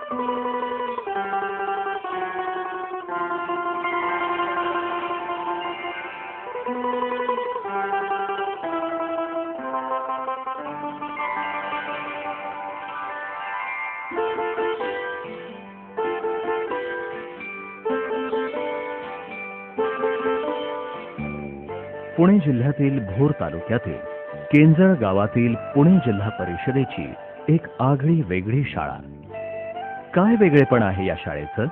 पुणे जिल्ह्यातील भोर तालुक्यातील केंजळ गावातील पुणे जिल्हा परिषदेची एक आगळी वेगळी शाळा. काय वेगळेपण आहे या शाळेचं?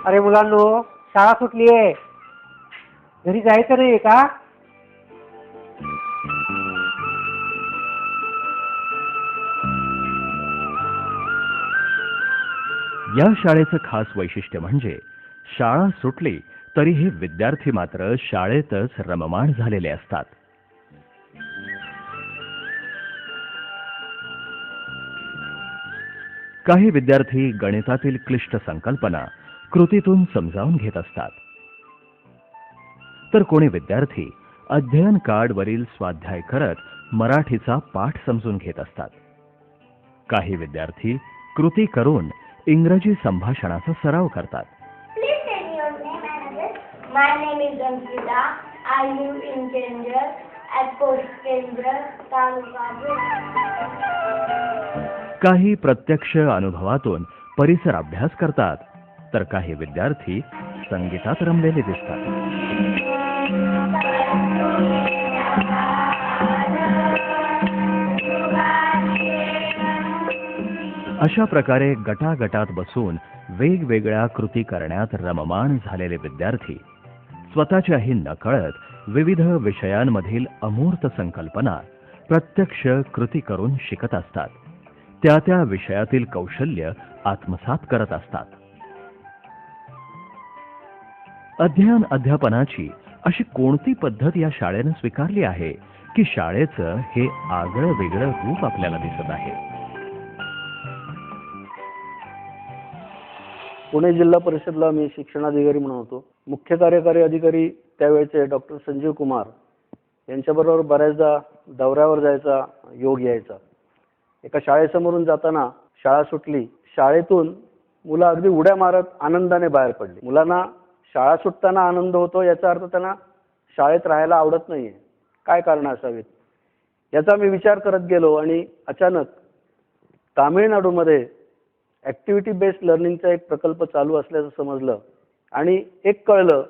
अरे मुलांनो, शाळा सुटली आहे. घरी जायचं नाही का? या शाळेचं खास वैशिष्ट्य म्हणजे शाळा सुटली तरी हे विद्यार्थी मात्र शाळेतच रममाण झालेले असतात. काही विद्यार्थी गणितातील क्लिष्ट संकल्पना कृतीतून समजावून घेत असतात, तर कोणी विद्यार्थी अध्ययन कार्डवरील स्वाध्याय करत मराठीचा पाठ समजून घेत असतात. काही विद्यार्थी कृती करून इंग्रजी संभाषणाचा सराव करतात. My name is Ankita. I live in Kendra at Post Kendra, Taluka. काही प्रत्यक्ष अनुभवातून परिसर अभ्यास करतात, तर काही विद्यार्थी संगीतात रमलेले दिसतात. अशा प्रकारे गटागटात बसून वेगवेगळ्या कृती करण्यात रममाण झालेले विद्यार्थी स्वतःच्याही नकळत विविध विषयांमधील अमूर्त संकल्पना प्रत्यक्ष कृती करून शिकत असतात. त्या त्या विषयातील कौशल्य आत्मसात करत असतात. अध्ययन अध्यापनाची अशी कोणती पद्धत या शाळेनं स्वीकारली आहे की शाळेचं हे आगळं वेगळं रूप आपल्याला दिसत आहे? पुणे जिल्हा परिषदला मी शिक्षणाधिकारी म्हणून होतो. मुख्य कार्यकारी अधिकारी त्यावेळेचे डॉक्टर संजीव कुमार यांच्याबरोबर बऱ्याचदा दौऱ्यावर जायचा योग यायचा. एका शाळेसमोरून जाताना शाळा सुटली. शाळेतून मुलं अगदी उड्या मारत आनंदाने बाहेर पडली. मुलांना शाळा सुटताना आनंद होतो याचा अर्थ त्यांना शाळेत राहायला आवडत नाहीये. काय कारण असावीत याचा मी विचार करत गेलो आणि अचानक तामिळनाडूमध्ये ॲक्टिव्हिटी बेस्ड लर्निंगचा एक प्रकल्प चालू असल्याचं समजलं आणि एक कळलं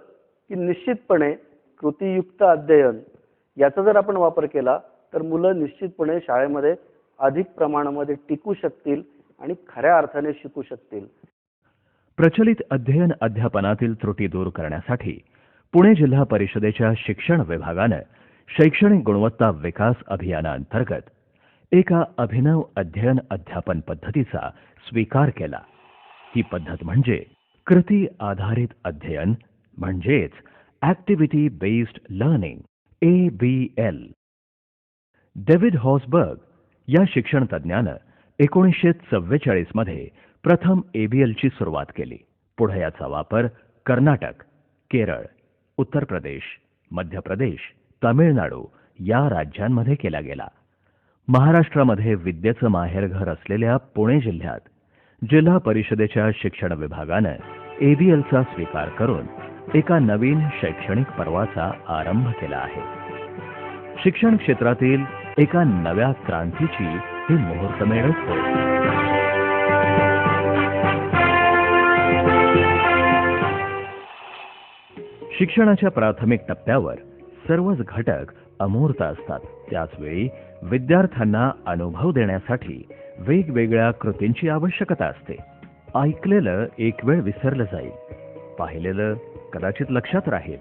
की निश्चितपणे कृतीयुक्त अध्ययन याचा जर आपण वापर केला तर मुलं निश्चितपणे शाळेमध्ये अधिक प्रमाणामध्ये टिकू शकतील आणि खऱ्या अर्थाने शिकू शकतील. प्रचलित अध्ययन अध्यापनातील त्रुटी दूर करण्यासाठी पुणे जिल्हा परिषदेच्या शिक्षण विभागानं शैक्षणिक गुणवत्ता विकास अभियानाअंतर्गत एका अभिनव अध्ययन अध्यापन पद्धतीचा स्वीकार केला. ही पद्धत म्हणजे कृती आधारित अध्ययन, म्हणजेच activity based learning, ABL. David Hausberg या शिक्षण तज्ज्ञानं 1944 मध्ये प्रथम ABLची सुरुवात केली. पुढे याचा वापर कर्नाटक, केरळ, उत्तर प्रदेश, मध्य प्रदेश, तामिळनाडू या राज्यांमध्ये केला गेला. महाराष्ट्रामध्ये विद्येचं माहेरघर असलेल्या पुणे जिल्ह्यात जिल्हा परिषदेच्या शिक्षण विभागानं ABLचा स्वीकार करून एका नवीन शैक्षणिक पर्वाचा आरंभ केला आहे. शिक्षण क्षेत्रातील एका नव्या क्रांतीची ही मुहूर्तमेढच होय. शिक्षणाच्या प्राथमिक टप्प्यावर सर्वच घटक अमूर्त असतात. त्याचवेळी विद्यार्थ्यांना अनुभव देण्यासाठी वेगवेगळ्या कृतींची आवश्यकता असते. ऐकलेलं एक वेळ विसरलं जाईल, पाहिलेलं कदाचित लक्षात राहील,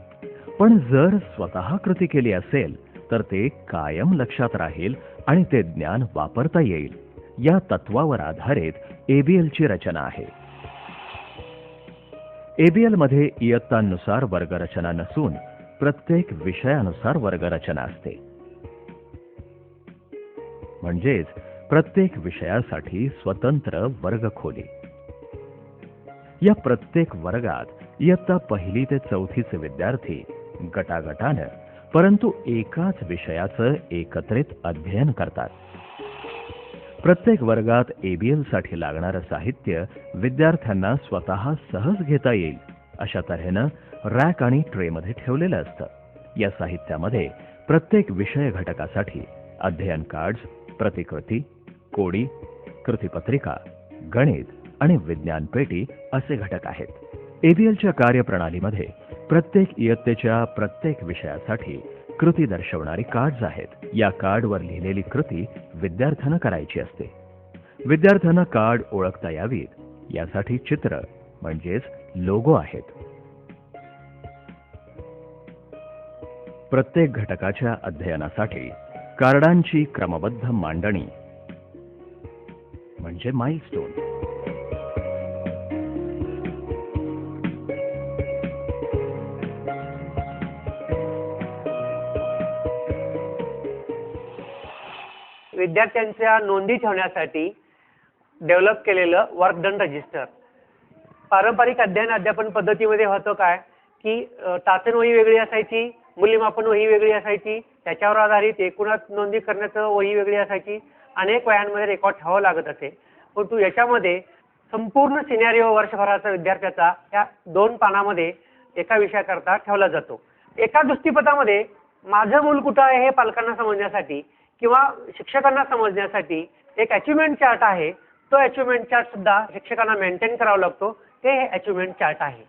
पण जर स्वतः कृती केली असेल तर ते कायम लक्षात राहील आणि ते ज्ञान वापरता येईल. या तत्वावर आधारित ABLची रचना आहे. ABL मध्ये इयत्तांनुसार वर्गरचना नसून प्रत्येक विषयानुसार वर्गरचना असते. म्हणजेच प्रत्येक विषयासाठी स्वतंत्र वर्गखोली. या प्रत्येक वर्गात इयत्ता 1ली ते 4थीचे विद्यार्थी गटागटानं परंतु एकाच विषयाचं एकत्रित अध्ययन करतात. प्रत्येक वर्गात ABL साठी लागणारं साहित्य विद्यार्थ्यांना स्वतः सहज घेता येईल अशा तऱ्हेनं रॅक आणि ट्रेमध्ये ठेवलेलं असतं. या साहित्यामध्ये प्रत्येक विषय घटकासाठी अध्ययन कार्ड्स, प्रतिकृती, कोडी, कृतीपत्रिका, गणित आणि विज्ञान पेटी असे घटक आहेत. ABLच्या कार्यप्रणालीमध्ये प्रत्येक इयत्तेच्या प्रत्येक विषयासाठी कृती दर्शवणारी कार्ड्स आहेत. या कार्डवर लिहिलेली कृती विद्यार्थ्यांना करायची असते. विद्यार्थ्यांना कार्ड ओळखता यावीत यासाठी चित्र म्हणजेच लोगो आहेत. प्रत्येक घटकाच्या अध्ययनासाठी कार्डांची क्रमबद्ध मांडणी म्हणजे माइलस्टोन. विद्यार्थ्यांच्या नोंदी ठेवण्यासाठी डेव्हलप केलेलं वर्क डन रजिस्टर. पारंपरिक अध्ययन अध्यापन पद्धतीमध्ये होतं काय की तासन वही वेगळी असायची, मूल्यमापन वही वेगळी असायची, त्याच्यावर आधारित एकूणच नोंदी करण्याचं वही वेगळी असायची, अनेक वह्यांमध्ये रेकॉर्ड ठेवावं लागत असे. परंतु याच्यामध्ये संपूर्ण सिनॅरिओ वर्षभराचा विद्यार्थ्याचा या 2 पानामध्ये एका विषयाकरता ठेवला जातो. एका दृष्टिपथामध्ये माझं मूल कुठं आहे हे पालकांना समजण्यासाठी किंवा शिक्षकांना समजण्यासाठी एक अचिव्हमेंट चार्ट आहे. तो अचिव्हमेंट चार्ट सुद्धा शिक्षकांना मेंटेन करावा लागतो. ते अचिव्हमेंट चार्ट आहे.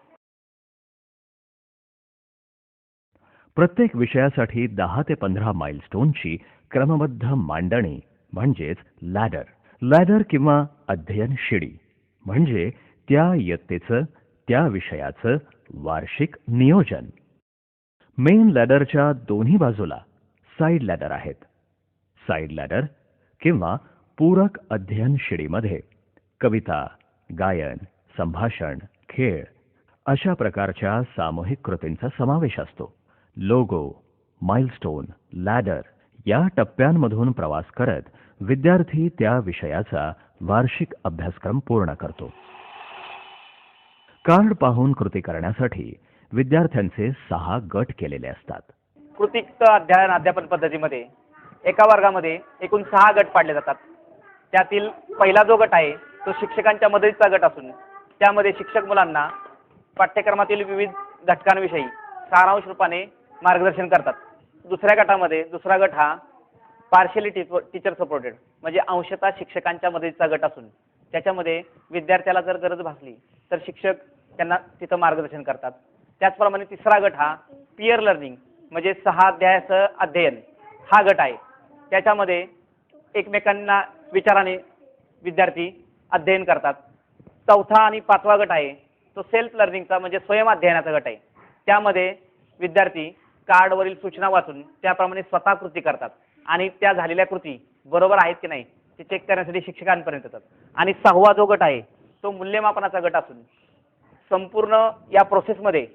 प्रत्येक विषयासाठी 10 ते 15 माइलस्टोनची क्रमबद्ध मांडणी म्हणजेच लॅडर. लॅडर किंवा अध्ययन शिडी म्हणजे त्या इयत्तेचं, त्या विषयाचं वार्षिक नियोजन. मेन लॅडरच्या दोन्ही बाजूला साइड लॅडर आहेत. साइड लॅडर किंवा पूरक अध्ययन शिडीमध्ये कविता, गायन, संभाषण, खेळ अशा प्रकारच्या सामूहिक कृतींचा समावेश असतो. लोगो, माइलस्टोन, लॅडर या टप्प्यांमधून प्रवास करत विद्यार्थी त्या विषयाचा वार्षिक अभ्यासक्रम पूर्ण करतो. कार्ड पाहून कृती करण्यासाठी विद्यार्थ्यांचे 6 गट केलेले असतात. कृतीयुक्त अध्ययन अध्यापन पद्धतीमध्ये एका वर्गामध्ये एकूण 6 गट पाडले जातात. त्यातील पहिला जो गट आहे तो शिक्षकांच्या मदतीचा गट असून त्यामध्ये शिक्षक मुलांना पाठ्यक्रमातील विविध घटकांविषयी सारांश रूपाने मार्गदर्शन करतात. दुसऱ्या गटामध्ये दुसरा गट हा पार्शियली टीचर सपोर्टेड म्हणजे अंशतः शिक्षकांच्या मदतीचा गट असून त्याच्यामध्ये विद्यार्थ्याला जर गरज भासली तर शिक्षक त्यांना तिथं मार्गदर्शन करतात. त्याचप्रमाणे तिसरा गट हा पीअर लर्निंग म्हणजे 6 अध्यायाचं अध्ययन हा गट आहे. त्याच्यामध्ये एकमेकांना विचाराने विद्यार्थी अध्ययन करतात. चौथा आणि 5वा गट आहे तो सेल्फ लर्निंगचा म्हणजे स्वयं अध्ययनाचा गट आहे. त्यामध्ये विद्यार्थी कार्डवरील सूचना वाचून त्याप्रमाणे स्वतः कृती करतात आणि त्या झालेल्या कृती बरोबर आहेत की नाही ते चेक करण्यासाठी शिक्षकांपर्यंत येतात. आणि 6वा जो गट आहे तो मूल्यमापनाचा गट असून संपूर्ण या प्रोसेसमध्ये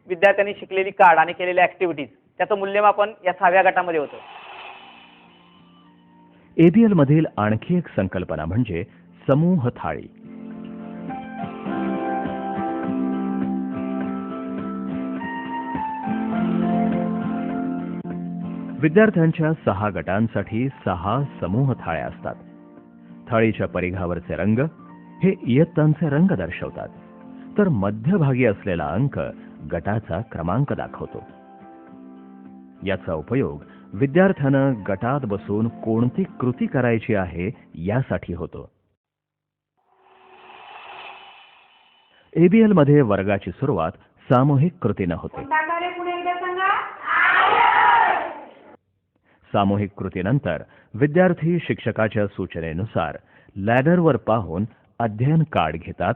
विद्यार्थ्यांनी शिकलेली कार्ड आणि केलेल्या ॲक्टिव्हिटीज त्याचं मूल्यमापन या 6व्या गटामध्ये होतं. ABL मधील आणखी एक संकल्पना म्हणजे समूह थाळी. विद्यार्थ्यांच्या 6 गटांसाठी 6 समूह थाळ्या असतात. थाळीच्या परिघावरचे रंग हे इयत्तांचे रंग दर्शवतात, तर मध्यभागी असलेला अंक गटाचा क्रमांक दाखवतो. याचा उपयोग विद्यार्थ्यानं गटात बसून कोणती कृती करायची आहे यासाठी होतो. ABL मध्ये वर्गाची सुरुवात सामूहिक कृतीनं होते. सामूहिक कृतीनंतर विद्यार्थी शिक्षकाच्या सूचनेनुसार लॅडरवर पाहून अध्ययन कार्ड घेतात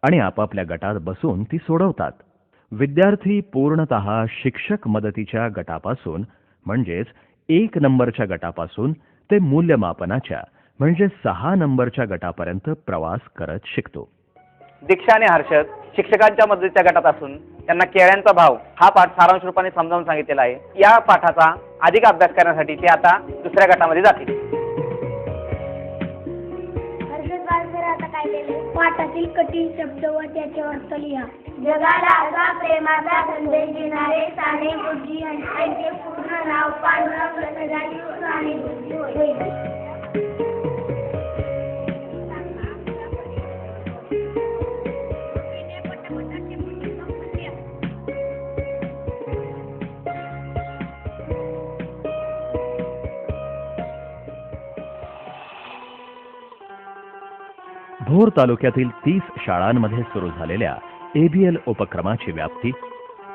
आणि आपापल्या गटात बसून ती सोडवतात. विद्यार्थी पूर्णतः शिक्षक मदतीच्या गटापासून म्हणजेच 1 नंबरच्या गटापासून ते मूल्यमापनाच्या म्हणजे 6 नंबरच्या गटापर्यंत प्रवास करत शिकतो. दीक्षा आणि हर्षद शिक्षकांच्या मदतीच्या गटात असून त्यांना केळ्यांचा भाव हा पाठ सारांश रूपाने समजावून सांगितलेला आहे. या पाठाचा अधिक अभ्यास करण्यासाठी ते आता दुसऱ्या गटामध्ये जातील. आता काय केले? पाठातील कठीण शब्द व त्याचे अर्थ लिहा. जगाला असा प्रेमाचा संदेश देणारे साने पांढरा प्रकाशाची कारणीभूत होईल. भोर तालुक्यातील 30 शाळांमध्ये सुरू झालेल्या ABL उपक्रमाची व्याप्ती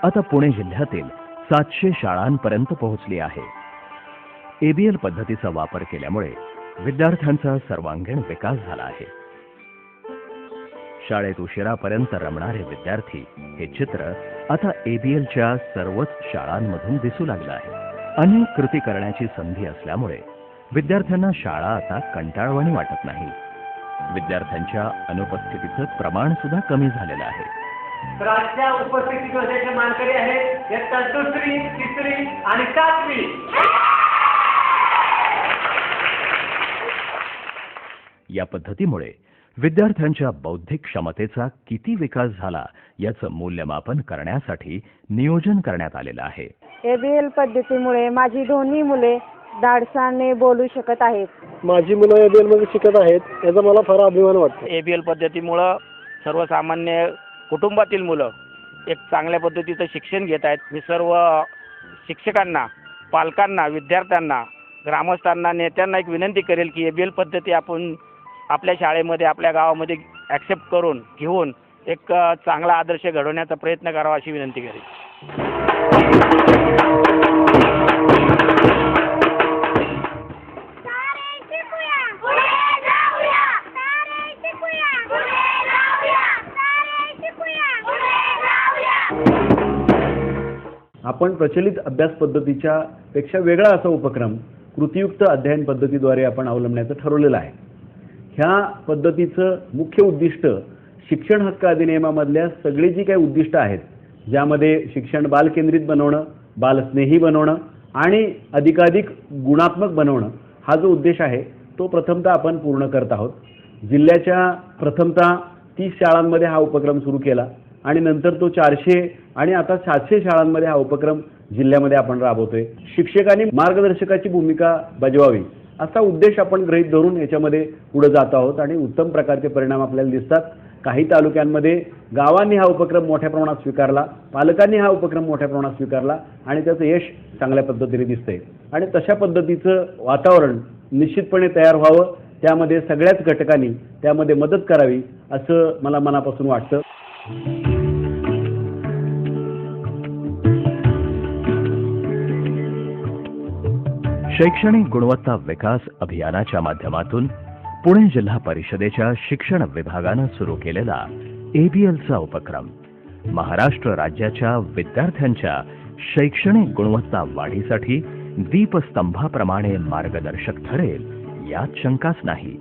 आता पुणे जिल्ह्यातील 700 शाळांपर्यंत पोहोचली आहे. ABL पद्धतीचा वापर केल्यामुळे विद्यार्थ्यांचा सर्वांगीण विकास झाला आहे. शाळेत उशिरापर्यंत रमणारे विद्यार्थी हे चित्र आता ABLच्या सर्वच शाळांमधून दिसू लागलं आहे. अनेक कृती करण्याची संधी असल्यामुळे विद्यार्थ्यांना शाळा आता कंटाळवाणी वाटत नाही. विद्यार्थ्यांच्या अनुपस्थितीचं प्रमाण सुद्धा कमी झालेलं आहे. तर आजच्या उपस्थिती वर्षाचे मानकरी आहेत इयत्ता 2री, 3री आणि 7वी. या पद्धतीमुळे विद्यार्थ्यांच्या बौद्धिक क्षमतेचा किती विकास झाला याचं मूल्यमापन करण्यासाठी नियोजन करण्यात आलेलं आहे. ABL पद्धतीमुळे माझी दोन्ही मुले धाडसाने बोलू शकत आहेत. माझी मुलं ABL मध्ये शिकत आहेत, याचा मला फार अभिमान वाटतो. ABL पद्धतीमुळं सर्वसामान्य कुटुंबातील मुलं एक चांगल्या पद्धतीचं शिक्षण घेत आहेत. मी सर्व शिक्षकांना, पालकांना, विद्यार्थ्यांना, ग्रामस्थांना, नेत्यांना एक विनंती करेल की ABL पद्धती आपण आपल्या शाळेमध्ये, आपल्या गावामध्ये ॲक्सेप्ट करून घेऊन एक चांगला आदर्श घडवण्याचा प्रयत्न करावा अशी विनंती करेल. आपण प्रचलित अभ्यास पद्धतीच्या पेक्षा वेगळा असा उपक्रम कृतीयुक्त अध्ययन पद्धतीद्वारे आपण अवलंबण्याचं ठरवलेलं आहे. ह्या पद्धतीचं मुख्य उद्दिष्ट शिक्षण हक्क अधिनियमामधल्या सगळी जी काही उद्दिष्ट आहेत, ज्यामध्ये शिक्षण बालकेंद्रित बनवणं, बालस्नेही बनवणं आणि अधिकाधिक गुणात्मक बनवणं हा जो उद्देश आहे तो प्रथमतः आपण पूर्ण करत आहोत. जिल्ह्याच्या प्रथमतः 30 शाळांमध्ये हा उपक्रम सुरू केला आणि नंतर तो 400 आणि आता 700 शाळांमध्ये हा उपक्रम जिल्ह्यामध्ये आपण राबवतोय. शिक्षकांनी मार्गदर्शकाची भूमिका बजवावी असा उद्देश आपण गृहीत धरून याच्यामध्ये पुढे जात आहोत आणि उत्तम प्रकारचे परिणाम आपल्याला दिसतात. काही तालुक्यांमध्ये गावांनी हा उपक्रम मोठ्या प्रमाणात स्वीकारला, पालकांनी हा उपक्रम मोठ्या प्रमाणात स्वीकारला आणि त्याचं यश चांगल्या पद्धतीने दिसतंय. आणि तशा पद्धतीचं वातावरण निश्चितपणे तयार व्हावं, त्यामध्ये सगळ्याच घटकांनी त्यामध्ये मदत करावी असं मला मनापासून वाटतं. शैक्षणिक गुणवत्ता विकास अभियानाच्या माध्यमातून पुणे जिल्हा परिषदेच्या शिक्षण विभागानं सुरू केलेला ABLचा उपक्रम महाराष्ट्र राज्याच्या विद्यार्थ्यांच्या शैक्षणिक गुणवत्ता वाढीसाठी दीपस्तंभाप्रमाणे मार्गदर्शक ठरेल यात शंकाच नाही.